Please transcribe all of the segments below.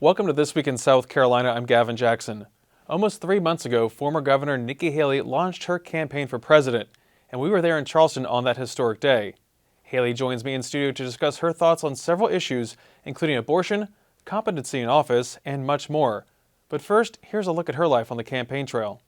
Welcome to This Week in South Carolina. I'm Gavin Jackson. Almost 3 months ago, former Governor Nikki Haley launched her campaign for president, and we were there in Charleston on that historic day. Haley joins me in studio to discuss her thoughts on several issues, including abortion, competency in office, and much more. But first, here's a look at her life on the campaign trail.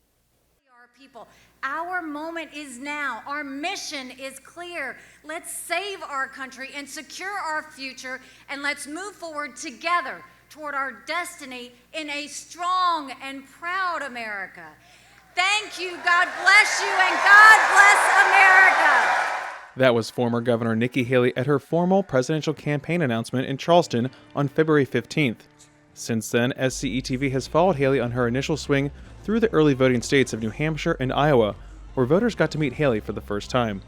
Our moment is now. Our mission is clear. Let's save our country and secure our future, and let's move forward together toward our destiny in a strong and proud America. Thank you. God bless you, and God bless America. That was former Governor Nikki Haley at her formal presidential campaign announcement in Charleston on February 15th. Since then, SCETV has followed Haley on her initial swing through the early voting states of New Hampshire and Iowa, where voters got to meet Haley for the first time.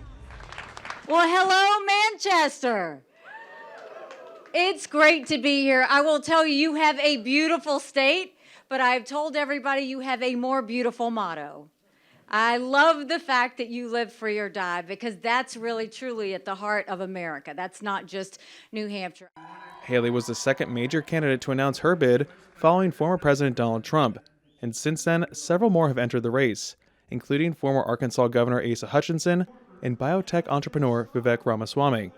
Well, hello, Manchester. It's great to be here. I will tell you, you have a beautiful state, but I've told everybody you have a more beautiful motto. I love the fact that you live free or die, because that's really, truly at the heart of America. That's not just New Hampshire. Haley was the second major candidate to announce her bid following former President Donald Trump, and since then, several more have entered the race, including former Arkansas Governor Asa Hutchinson and biotech entrepreneur Vivek Ramaswamy.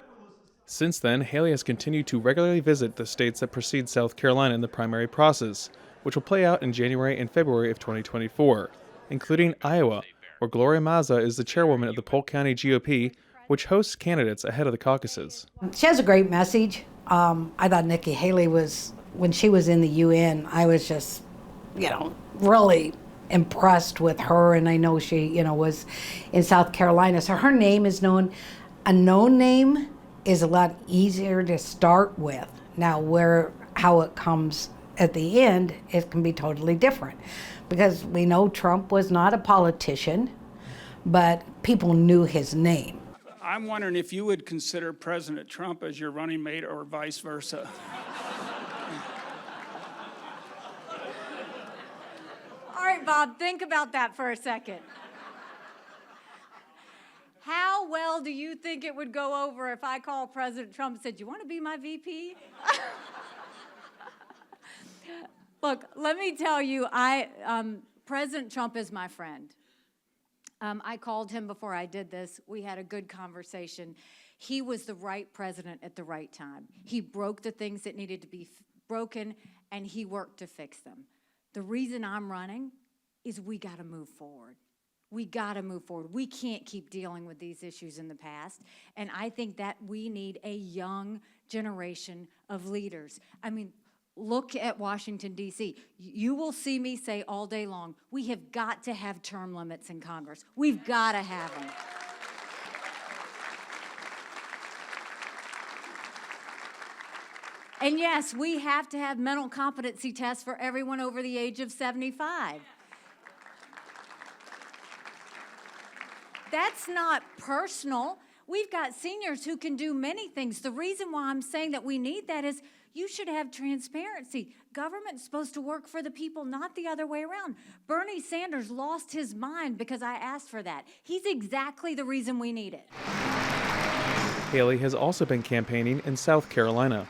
Since then, Haley has continued to regularly visit the states that precede South Carolina in the primary process, which will play out in January and February of 2024, including Iowa, where Gloria Maza is the chairwoman of the Polk County GOP, which hosts candidates ahead of the caucuses. She has a great message. I thought Nikki Haley when she was in the UN, I was just, really impressed with her, and I know she, was in South Carolina. So her name is known. A known name is a lot easier to start with. Now, how it comes at the end, it can be totally different, because we know Trump was not a politician, but people knew his name. I'm wondering if you would consider President Trump as your running mate or vice versa. All right, Bob, think about that for a second. How well do you think it would go over if I called President Trump and said, "You want to be my VP?" Look, let me tell you, President Trump is my friend. I called him before I did this. We had a good conversation. He was the right president at the right time. He broke the things that needed to be broken, and he worked to fix them. The reason I'm running is we got to move forward. We got to move forward. We can't keep dealing with these issues in the past, and I think that we need a young generation of leaders. I mean, look at Washington, D.C. You will see me say all day long, we have got to have term limits in Congress. We've got to have them. And yes, we have to have mental competency tests for everyone over the age of 75. That's not personal. We've got seniors who can do many things. The reason why I'm saying that we need that is you should have transparency. Government's supposed to work for the people, not the other way around. Bernie Sanders lost his mind because I asked for that. He's exactly the reason we need it. Haley has also been campaigning in South Carolina.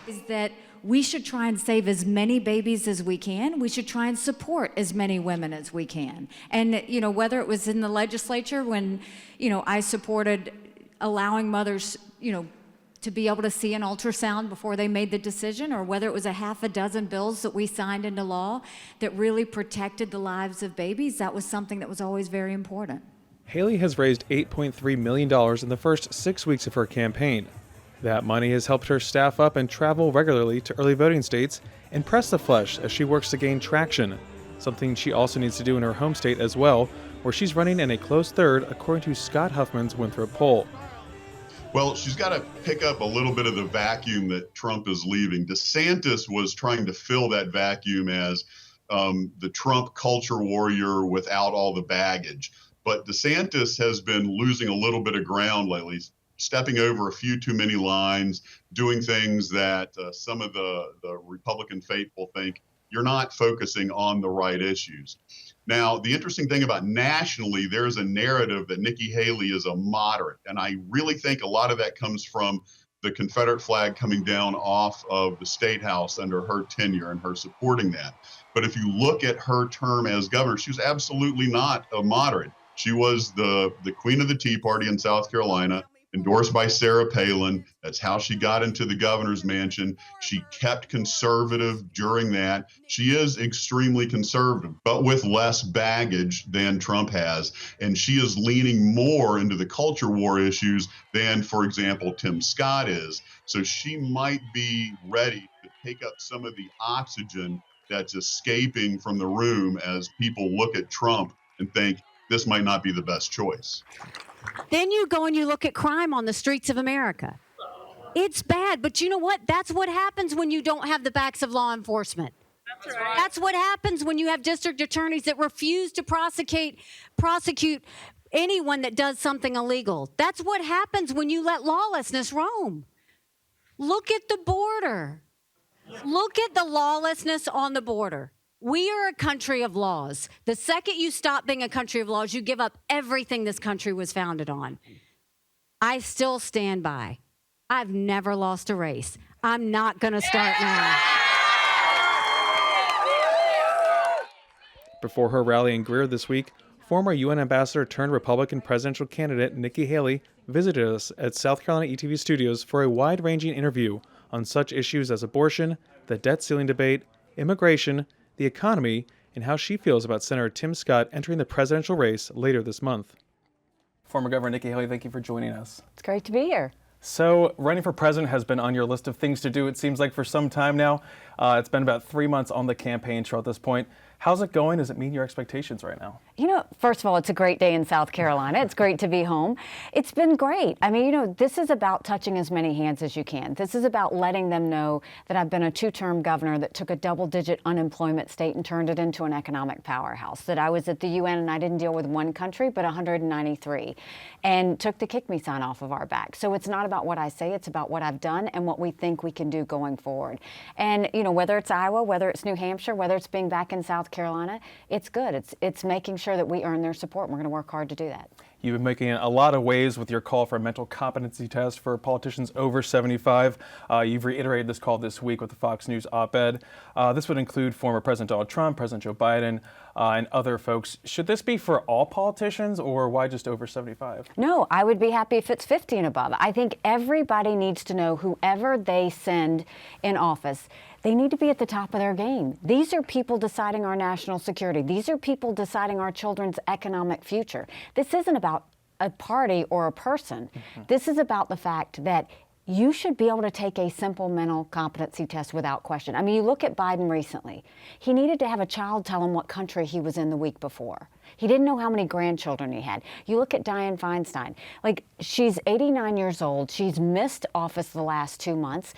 Is that we should try and save as many babies as we can. We should try and support as many women as we can. And, whether it was in the legislature when, I supported allowing mothers, to be able to see an ultrasound before they made the decision, or whether it was a half a dozen bills that we signed into law that really protected the lives of babies, that was something that was always very important. Haley has raised $8.3 million in the first 6 weeks of her campaign. That money has helped her staff up and travel regularly to early voting states and press the flesh as she works to gain traction, something she also needs to do in her home state as well, where she's running in a close third according to Scott Huffman's Winthrop poll. Well, she's got to pick up a little bit of the vacuum that Trump is leaving. DeSantis was trying to fill that vacuum as the Trump culture warrior without all the baggage. But DeSantis has been losing a little bit of ground lately, stepping over a few too many lines, doing things that some of the Republican faithful think you're not focusing on the right issues. Now, the interesting thing about nationally, there's a narrative that Nikki Haley is a moderate. And I really think a lot of that comes from the Confederate flag coming down off of the State House under her tenure and her supporting that. But if you look at her term as governor, she was absolutely not a moderate. She was the queen of the Tea Party in South Carolina, endorsed by Sarah Palin. That's how she got into the governor's mansion. She kept conservative during that. She is extremely conservative, but with less baggage than Trump has. And she is leaning more into the culture war issues than, for example, Tim Scott is. So she might be ready to take up some of the oxygen that's escaping from the room as people look at Trump and think this might not be the best choice. Then you go and you look at crime on the streets of America. It's bad, but you know what? That's what happens when you don't have the backs of law enforcement. That's right. That's what happens when you have district attorneys that refuse to prosecute anyone that does something illegal. That's what happens when you let lawlessness roam. Look at the border. Look at the lawlessness on the border. We are a country of laws. The second you stop being a country of laws, you give up everything this country was founded on. I still stand by. I've never lost a race. I'm not going to start now. Before her rally in Greer this week, former UN ambassador turned Republican presidential candidate Nikki Haley visited us at South Carolina ETV studios for a wide-ranging interview on such issues as abortion, the debt ceiling debate, immigration, the economy, and how she feels about Senator Tim Scott entering the presidential race later this month. Former Governor Nikki Haley, thank you for joining us. It's great to be here. So, running for president has been on your list of things to do, it seems like, for some time now. It's been about 3 months on the campaign trail at this point. How's it going? Does it meet your expectations right now? You know, first of all, it's a great day in South Carolina. It's great to be home. It's been great. I mean, you know, this is about touching as many hands as you can. This is about letting them know that I've been a two-term governor that took a double-digit unemployment state and turned it into an economic powerhouse. That I was at the UN and I didn't deal with one country, but 193, and took the kick me sign off of our back. So it's not about what I say, it's about what I've done and what we think we can do going forward. And, you know, whether it's Iowa, whether it's New Hampshire, whether it's being back in South Carolina, it's good. It's making sure that we earn their support. We're going to work hard to do that. You've been making a lot of waves with your call for a mental competency test for politicians over 75. You've reiterated this call this week with the Fox News op-ed. This would include former President Donald Trump, President Joe Biden, and other folks. Should this be for all politicians, or why just over 75? No, I would be happy if it's 50 and above. I think everybody needs to know whoever they send in office, they need to be at the top of their game. These are people deciding our national security. These are people deciding our children's economic future. This isn't about a party or a person. Mm-hmm. This is about the fact that you should be able to take a simple mental competency test without question. I mean, you look at Biden recently. He needed to have a child tell him what country he was in the week before. He didn't know how many grandchildren he had. You look at Dianne Feinstein. Like, she's 89 years old. She's missed office the last 2 months.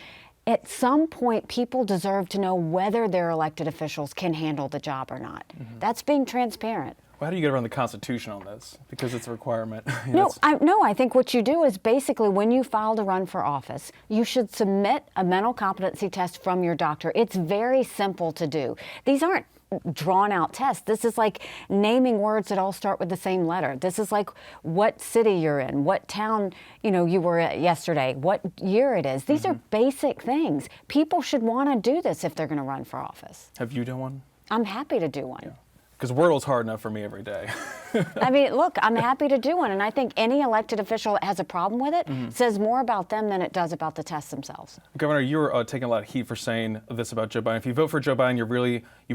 At some point, people deserve to know whether their elected officials can handle the job or not. Mm-hmm. That's being transparent. Well, how do you get around the Constitution on this? Because it's a requirement. I think what you do is basically when you file to run for office, you should submit a mental competency test from your doctor. It's very simple to do. These aren't drawn out tests. This is like naming words that all start with the same letter. This is like what city you're in, what town, you were at yesterday, what year it is. These are basic things. People should want to do this if they're going to run for office. Have you done one? I'm happy to do one. Yeah. Because Wordle's hard enough for me every day. I mean, look, I'm happy to do one. And I think any elected official that has a problem with it says more about them than it does about the tests themselves. Governor, you were taking a lot of heat for saying this about Joe Biden. If you vote for Joe Biden, you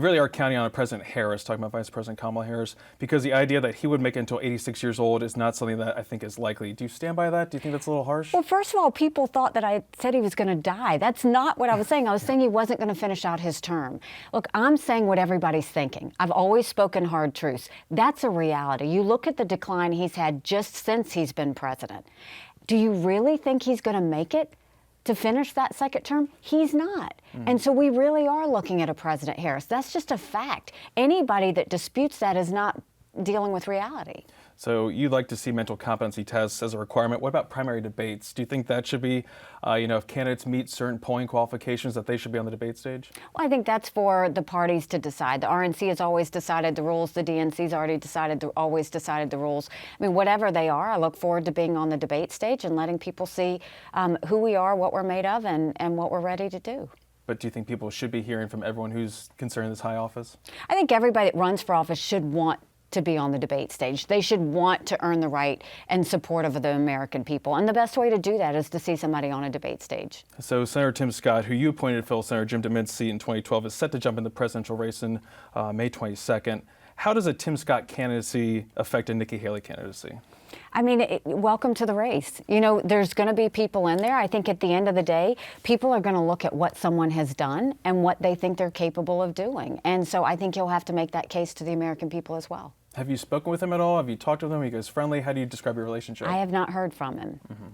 really are counting on President Harris, talking about Vice President Kamala Harris, because the idea that he would make it until 86 years old is not something that I think is likely. Do you stand by that? Do you think that's a little harsh? Well, first of all, people thought that I said he was going to die. That's not what I was saying. I was saying he wasn't going to finish out his term. Look, I'm saying what everybody's thinking. I've always spoken hard truths. That's a reality. You look at the decline he's had just since he's been president. Do you really think he's going to make it to finish that second term? He's not. And so we really are looking at a President Harris. That's just a fact. Anybody that disputes that is not dealing with reality. So you'd like to see mental competency tests as a requirement. What about primary debates? Do you think that should be, if candidates meet certain polling qualifications, that they should be on the debate stage? Well, I think that's for the parties to decide. The RNC has always decided the rules. The DNC's already always decided the rules. I mean, whatever they are, I look forward to being on the debate stage and letting people see who we are, what we're made of, and what we're ready to do. But do you think people should be hearing from everyone who's concerned in this high office? I think everybody that runs for office should want to be on the debate stage. They should want to earn the right and support of the American people. And the best way to do that is to see somebody on a debate stage. So Senator Tim Scott, who you appointed to fill Senator Jim DeMint's seat in 2012, is set to jump in the presidential race in May 22nd. How does a Tim Scott candidacy affect a Nikki Haley candidacy? I mean, welcome to the race. There's going to be people in there. I think at the end of the day, people are going to look at what someone has done and what they think they're capable of doing. And so I think you'll have to make that case to the American people as well. Have you spoken with him at all? Have you talked with him? Are you guys friendly? How do you describe your relationship? I have not heard from him. Mm-hmm.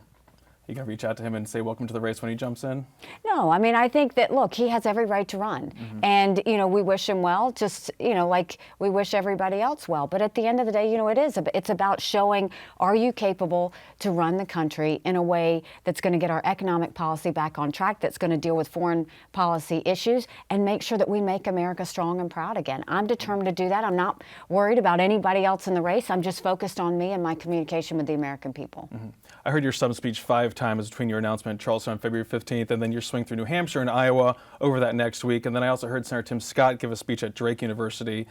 You going to reach out to him and say welcome to the race when he jumps in? No, I mean, I think that, look, he has every right to run. Mm-hmm. And, we wish him well, just, like we wish everybody else well. But at the end of the day, it's about showing, are you capable to run the country in a way that's going to get our economic policy back on track, that's going to deal with foreign policy issues, and make sure that we make America strong and proud again. I'm determined to do that. I'm not worried about anybody else in the race. I'm just focused on me and my communication with the American people. Mm-hmm. I heard your stump speech 5 times between your announcement in Charleston on February 15th and then your swing through New Hampshire and Iowa over that next week. And then I also heard Senator Tim Scott give a speech at Drake University.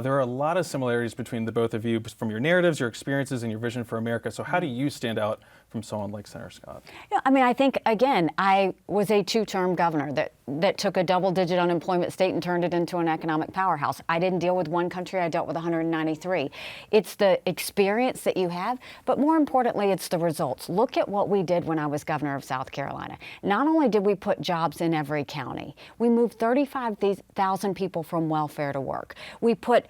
There are a lot of similarities between the both of you from your narratives, your experiences, and your vision for America. So how do you stand out from someone like Senator Scott? I mean, I think, again, I was a 2-term governor that took a double-digit unemployment state and turned it into an economic powerhouse. I didn't deal with one country. I dealt with 193. It's the experience that you have, but more importantly, it's the results. Look at what we did when I was governor of South Carolina. Not only did we put jobs in every county, we moved 35,000 people from welfare to work. We put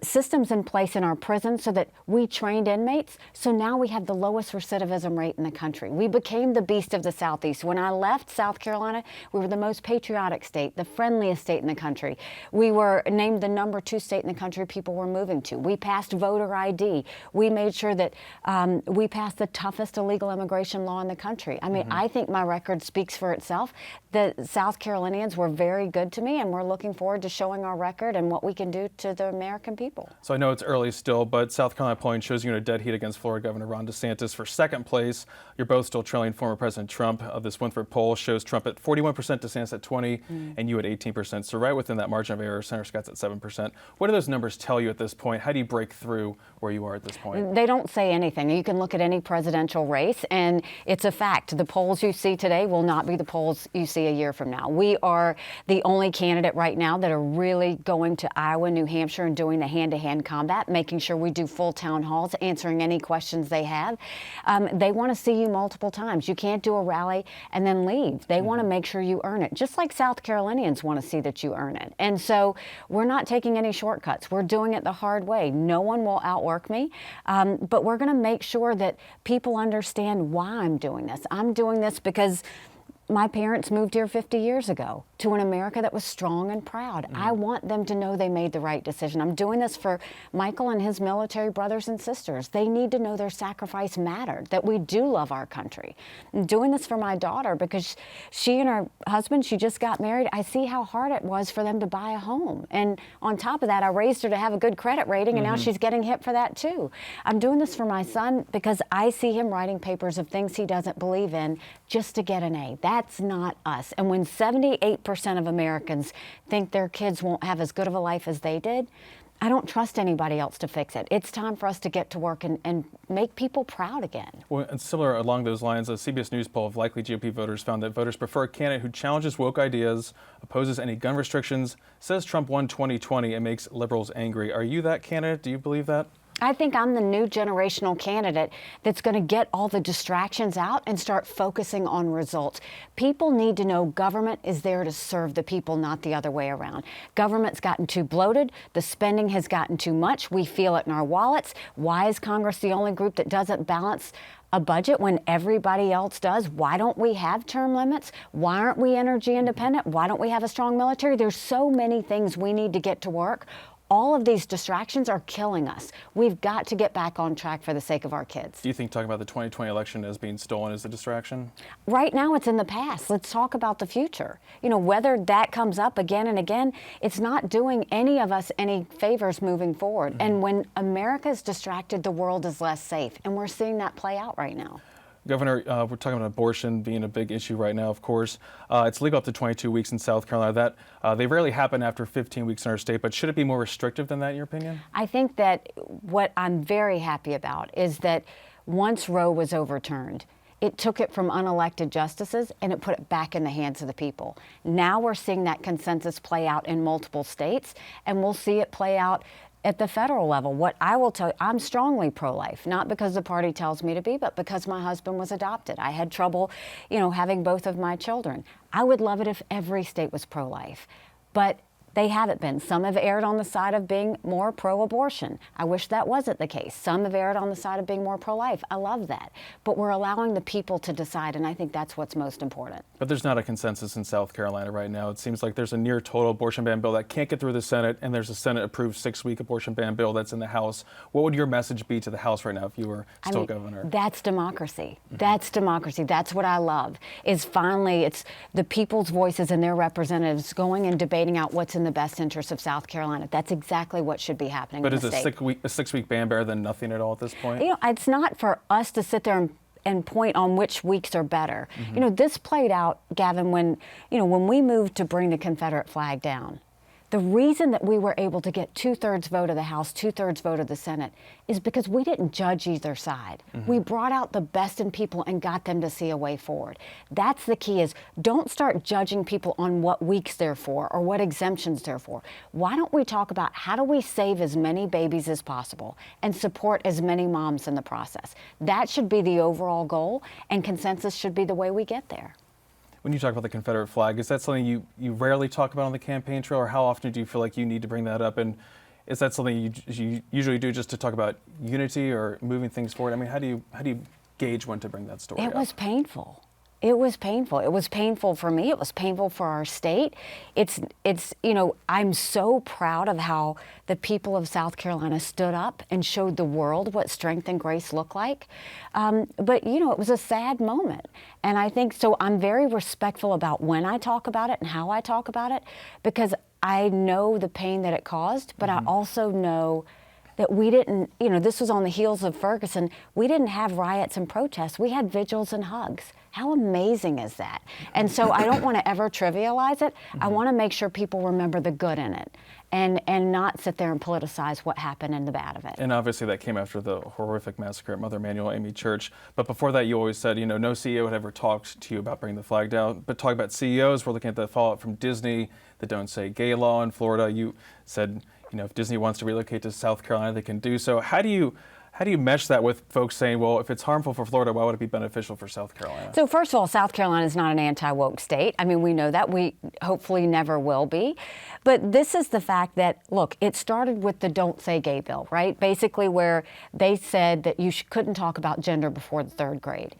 systems in place in our prisons so that we trained inmates, so now we have the lowest recidivism rate in the country. We became the beast of the Southeast. When I left South Carolina, we were the most patriotic state, the friendliest state in the country. We were named the #2 state in the country people were moving to. We passed voter ID. We made sure that we passed the toughest illegal immigration law in the country. I mean, I think my record speaks for itself. The South Carolinians were very good to me, and we're looking forward to showing our record and what we can do to the American people. So I know it's early still, but South Carolina polling shows you in a dead heat against Florida Governor Ron DeSantis for second place. You're both still trailing former President Trump. This Winthrop poll shows Trump at 41%, DeSantis at 20%, and you at 18%. So right within that margin of error, Senator Scott's at 7%. What do those numbers tell you at this point? How do you break through where you are at this point? They don't say anything. You can look at any presidential race, and it's a fact. The polls you see today will not be the polls you see a year from now. We are the only candidate right now that are really going to Iowa, New Hampshire, and doing the hand-to-hand combat, making sure we do full town halls, answering any questions they have. They want to see you multiple times. You can't do a rally and then leave. They want to make sure you earn it, just like South Carolinians want to see that you earn it. And so we're not taking any shortcuts. We're doing it the hard way. No one will outwork me, but we're going to make sure that people understand why I'm doing this. I'm doing this because my parents moved here 50 years ago to an America that was strong and proud. I want them to know they made the right decision. I'm doing this for Michael and his military brothers and sisters. They need to know their sacrifice mattered, that we do love our country. I'm doing this for my daughter because she and her husband, she just got married. I see how hard it was for them to buy a home. And on top of that, I raised her to have a good credit rating, and now she's getting hit for that too. I'm doing this for my son because I see him writing papers of things he doesn't believe in just to get an A. That's not us. And when 78% of Americans think their kids won't have as good of a life as they did, I don't trust anybody else to fix it. It's time for us to get to work and make people proud again. Well, and similar along those lines, a CBS News poll of likely GOP voters found that voters prefer a candidate who challenges woke ideas, opposes any gun restrictions, says Trump won 2020, and makes liberals angry. Are you that candidate? Do you believe that? I think I'm the new generational candidate that's going to get all the distractions out and start focusing on results. People need to know government is there to serve the people, not the other way around. Government's gotten too bloated. The spending has gotten too much. We feel it in our wallets. Why is Congress the only group that doesn't balance a budget when everybody else does? Why don't we have term limits? Why aren't we energy independent? Why don't we have a strong military? There's so many things we need to get to work. All of these distractions are killing us. We've got to get back on track for the sake of our kids. Do you think talking about the 2020 election as being stolen is a distraction? Right now it's in the past. Let's talk about the future. You know, whether that comes up again and again, it's not doing any of us any favors moving forward. And when America is distracted, the world is less safe. And we're seeing that play out right now. Governor, we're talking about abortion being a big issue right now, of course. It's legal up to 22 weeks in South Carolina. They rarely happen after 15 weeks in our state, but should it be more restrictive than that, in your opinion? I think that what I'm very happy about is that once Roe was overturned, it took it from unelected justices and it put it back in the hands of the people. Now we're seeing that consensus play out in multiple states, and we'll see it play out at the federal level. What I will tell you, I'm strongly pro-life, not because the party tells me to be, but because my husband was adopted. I had trouble, having both of my children. I would love it if every state was pro-life, but they haven't been. Some have erred on the side of being more pro-abortion. I wish that wasn't the case. Some have erred on the side of being more pro-life. I love that. But we're allowing the people to decide, and I think that's what's most important. But there's not a consensus in South Carolina right now. It seems like there's a near total abortion ban bill that can't get through the Senate, and there's a Senate-approved 6-week abortion ban bill that's in the House. What would your message be to the House right now if you were still governor? That's democracy. That's democracy. That's what I love, is finally it's the people's voices and their representatives going and debating out what's in the best interest of South Carolina. That's exactly what should be happening in the state. But is a 6-week ban better than nothing at all at this point? It's not for us to sit there and point on which weeks are better. This played out, Gavin, when we moved to bring the Confederate flag down. The reason that we were able to get 2/3 vote of the House, 2/3 vote of the Senate is because we didn't judge either side. We brought out the best in people and got them to see a way forward. That's the key, is don't start judging people on what weeks they're for or what exemptions they're for. Why don't we talk about how do we save as many babies as possible and support as many moms in the process? That should be the overall goal, and consensus should be the way we get there. When you talk about the Confederate flag, is that something you rarely talk about on the campaign trail, or how often do you feel like you need to bring that up? And is that something you usually do just to talk about unity or moving things forward? I mean, how do you gauge when to bring that story up? It was painful. It was painful. It was painful for me. It was painful for our state. I'm so proud of how the people of South Carolina stood up and showed the world what strength and grace look like. But it was a sad moment. And I think, so I'm very respectful about when I talk about it and how I talk about it, because I know the pain that it caused, but I also know that we didn't, this was on the heels of Ferguson. We didn't have riots and protests. We had vigils and hugs. How amazing is that? And so I don't want to ever trivialize it. I want to make sure people remember the good in it and not sit there and politicize what happened and the bad of it. And obviously that came after the horrific massacre at Mother Emanuel AME Church. But before that, you always said, no CEO had ever talked to you about bringing the flag down. But talking about CEOs, we're looking at the fallout from Disney, the Don't Say Gay law in Florida. You said, if Disney wants to relocate to South Carolina, they can do so. How do you mesh that with folks saying, well, if it's harmful for Florida, why would it be beneficial for South Carolina? So first of all, South Carolina is not an anti-woke state. I mean, we know that. We hopefully never will be. But this is the fact that, look, it started with the Don't Say Gay bill, right? Basically where they said that you couldn't talk about gender before the 3rd grade.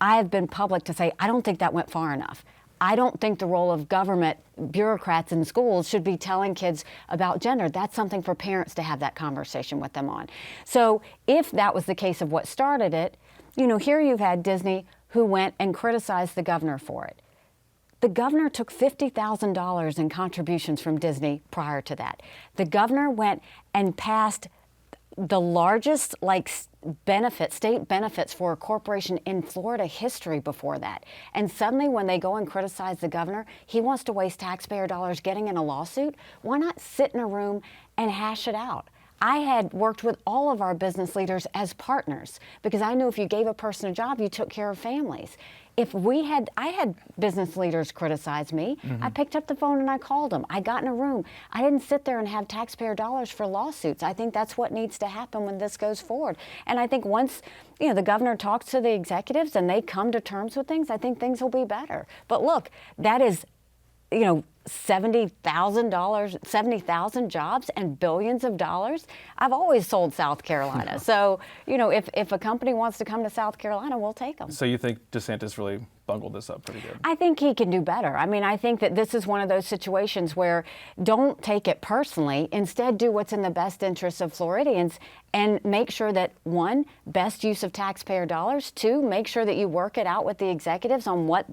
I have been public to say I don't think that went far enough. I don't think the role of government bureaucrats in schools should be telling kids about gender. That's something for parents to have that conversation with them on. So if that was the case of what started it, here you've had Disney who went and criticized the governor for it. The governor took $50,000 in contributions from Disney prior to that. The governor went and passed the largest state benefits for a corporation in Florida history before that. And suddenly when they go and criticize the governor, he wants to waste taxpayer dollars getting in a lawsuit. Why not sit in a room and hash it out? I had worked with all of our business leaders as partners because I knew if you gave a person a job, you took care of families. I had business leaders criticize me. I picked up the phone and I called them. I got in a room. I didn't sit there and have taxpayer dollars for lawsuits. I think that's what needs to happen when this goes forward. And I think once, the governor talks to the executives and they come to terms with things, I think things will be better. But look, that is, $70,000 jobs and billions of dollars. I've always sold South Carolina. So, if a company wants to come to South Carolina, we'll take them. So you think DeSantis really bungled this up pretty good. I think he can do better. I mean, I think that this is one of those situations where don't take it personally. Instead, do what's in the best interest of Floridians and make sure that, one, best use of taxpayer dollars, two, make sure that you work it out with the executives on what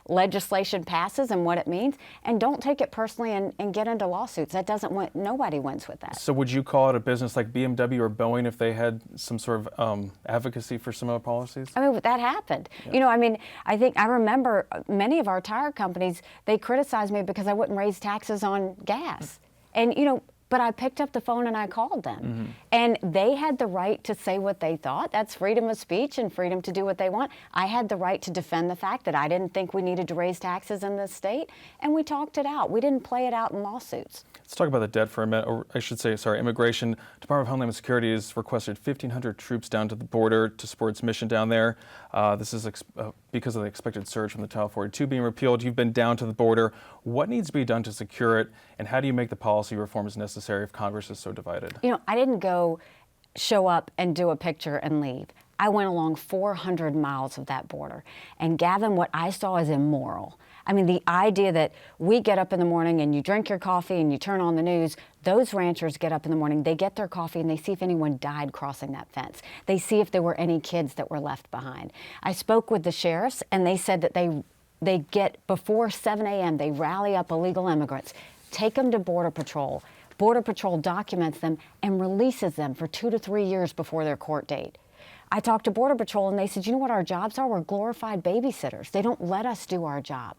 legislation passes and what it means, and don't take it personally and get into lawsuits. That doesn't win, nobody wins with that. So would you call it a business like BMW or Boeing if they had some sort of advocacy for similar policies? I mean, that happened. Yeah. You know, I mean, I remember many of our tire companies, they criticized me because I wouldn't raise taxes on gas. And, you know, but I picked up the phone and I called them. And they had the right to say what they thought. That's freedom of speech and freedom to do what they want. I had the right to defend the fact that I didn't think we needed to raise taxes in this state. And we talked it out. We didn't play it out in lawsuits. Let's talk about the debt for a minute, or I should say, sorry, immigration. Department of Homeland Security has requested 1,500 troops down to the border to support its mission down there. This is because of the expected surge from the Title 42 being repealed. You've been down to the border. What needs to be done to secure it, and how do you make the policy reforms necessary if Congress is so divided? You know, I didn't go show up and do a picture and leave. I went along 400 miles of that border. And Gavin, what I saw is immoral. I mean, the idea that we get up in the morning and you drink your coffee and you turn on the news, those ranchers get up in the morning, they get their coffee and they see if anyone died crossing that fence. They see if there were any kids that were left behind. I spoke with the sheriffs and they said that they get, before 7 a.m., they rally up illegal immigrants, take them to Border Patrol. Border Patrol documents them and releases them for 2 to 3 years before their court date. I talked to Border Patrol and they said, you know what our jobs are? We're glorified babysitters. They don't let us do our job.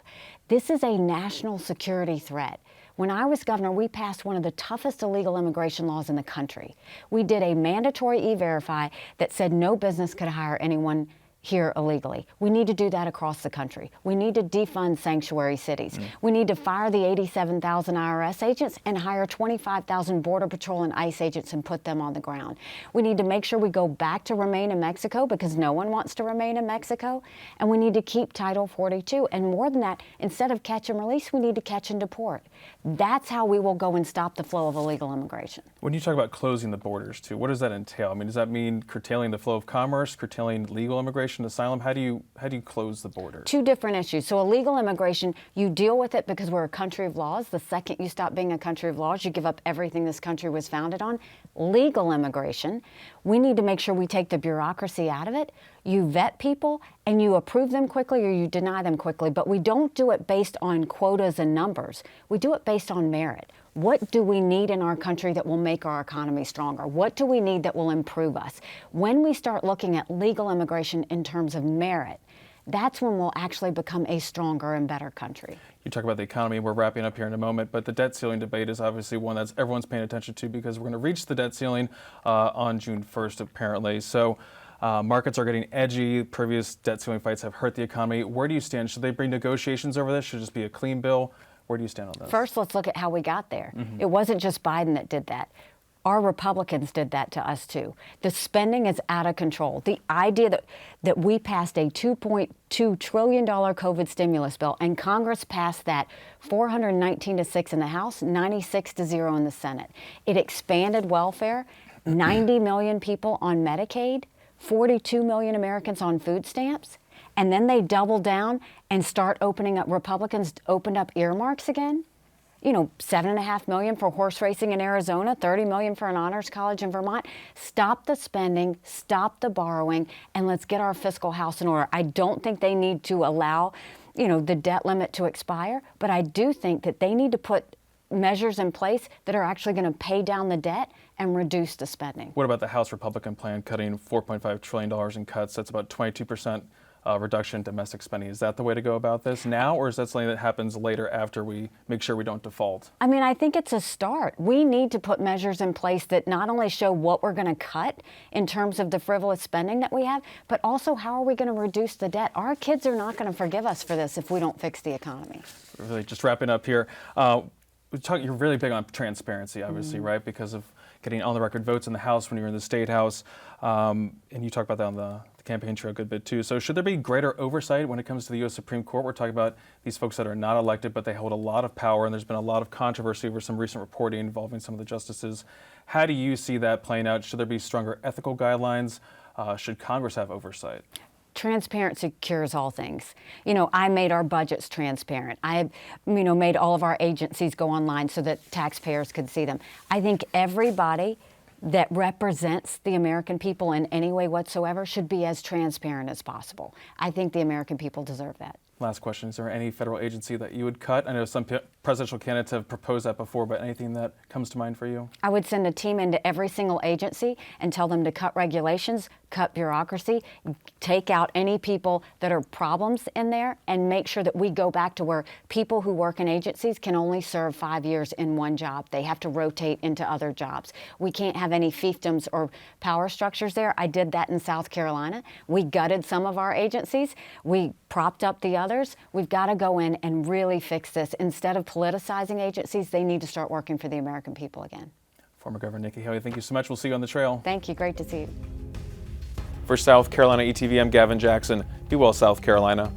This is a national security threat. When I was governor, we passed one of the toughest illegal immigration laws in the country. We did a mandatory E-Verify that said no business could hire anyone here illegally. We need to do that across the country. We need to defund sanctuary cities. We need to fire the 87,000 IRS agents and hire 25,000 Border Patrol and ICE agents and put them on the ground. We need to make sure we go back to remain in Mexico because no one wants to remain in Mexico. And we need to keep Title 42. And more than that, instead of catch and release, we need to catch and deport. That's how we will go and stop the flow of illegal immigration. When you talk about closing the borders too, what does that entail? I mean, does that mean curtailing the flow of commerce, curtailing legal immigration, asylum? How do you close the border? Two different issues. So illegal immigration, you deal with it because we're a country of laws. The second you stop being a country of laws, you give up everything this country was founded on. Legal immigration, we need to make sure we take the bureaucracy out of it. You vet people and you approve them quickly or you deny them quickly, but we don't do it based on quotas and numbers. We do it based on merit. What do we need in our country that will make our economy stronger? What do we need that will improve us? When we start looking at legal immigration in terms of merit, that's when we'll actually become a stronger and better country. You talk about the economy, we're wrapping up here in a moment, but the debt ceiling debate is obviously one that everyone's paying attention to because we're going to reach the debt ceiling on June 1st, apparently. So markets are getting edgy. Previous debt ceiling fights have hurt the economy. Where do you stand? Should they bring negotiations over this? Should it just be a clean bill? Where do you stand on this? First, let's look at how we got there. It wasn't just Biden that did that. Our Republicans did that to us too. The spending is out of control. The idea that we passed a $2.2 trillion COVID stimulus bill and Congress passed that 419-6 in the House, 96-0 in the Senate. It expanded welfare, 90 million people on Medicaid, 42 million Americans on food stamps. And then they double down and start opening up, Republicans opened up earmarks again. You know, 7.5 million for horse racing in Arizona, 30 million for an honors college in Vermont. Stop the spending, stop the borrowing, and let's get our fiscal house in order. I don't think they need to allow, you know, the debt limit to expire, but I do think that they need to put measures in place that are actually going to pay down the debt and reduce the spending. What about the House Republican plan cutting $4.5 trillion in cuts? That's about 22% reduction in domestic spending. Is that the way to go about this now, or is that something that happens later after we make sure we don't default? I mean, I think it's a start. We need to put measures in place that not only show what we're going to cut in terms of the frivolous spending that we have, but also how are we going to reduce the debt? Our kids are not going to forgive us for this if we don't fix the economy. Really just wrapping up here. You're really big on transparency, obviously, right? Because of getting on-the-record votes in the House when you're in the State House. And you talk about that on the campaign trail a good bit, too. So should there be greater oversight when it comes to the U.S. Supreme Court? We're talking about these folks that are not elected, but they hold a lot of power, and there's been a lot of controversy over some recent reporting involving some of the justices. How do you see that playing out? Should there be stronger ethical guidelines? Should Congress have oversight? transparency cures all things. You know, I made our budgets transparent. I, you know, made all of our agencies go online so that taxpayers could see them. I think everybody that represents the American people in any way whatsoever should be as transparent as possible. I think the American people deserve that. Last question, is there any federal agency that you would cut? I know some presidential candidates have proposed that before, but anything that comes to mind for you? I would send a team into every single agency and tell them to cut regulations, cut bureaucracy, take out any people that are problems in there, and make sure that we go back to where people who work in agencies can only serve 5 years in one job. They have to rotate into other jobs. We can't have any fiefdoms or power structures there. I did that in South Carolina. We gutted some of our agencies. We propped up the others. We've got to go in and really fix this. Instead of politicizing agencies, they need to start working for the American people again. Former Governor Nikki Haley, thank you so much. We'll see you on the trail. Thank you. Great to see you. For South Carolina ETV, I'm Gavin Jackson. Be well, South Carolina.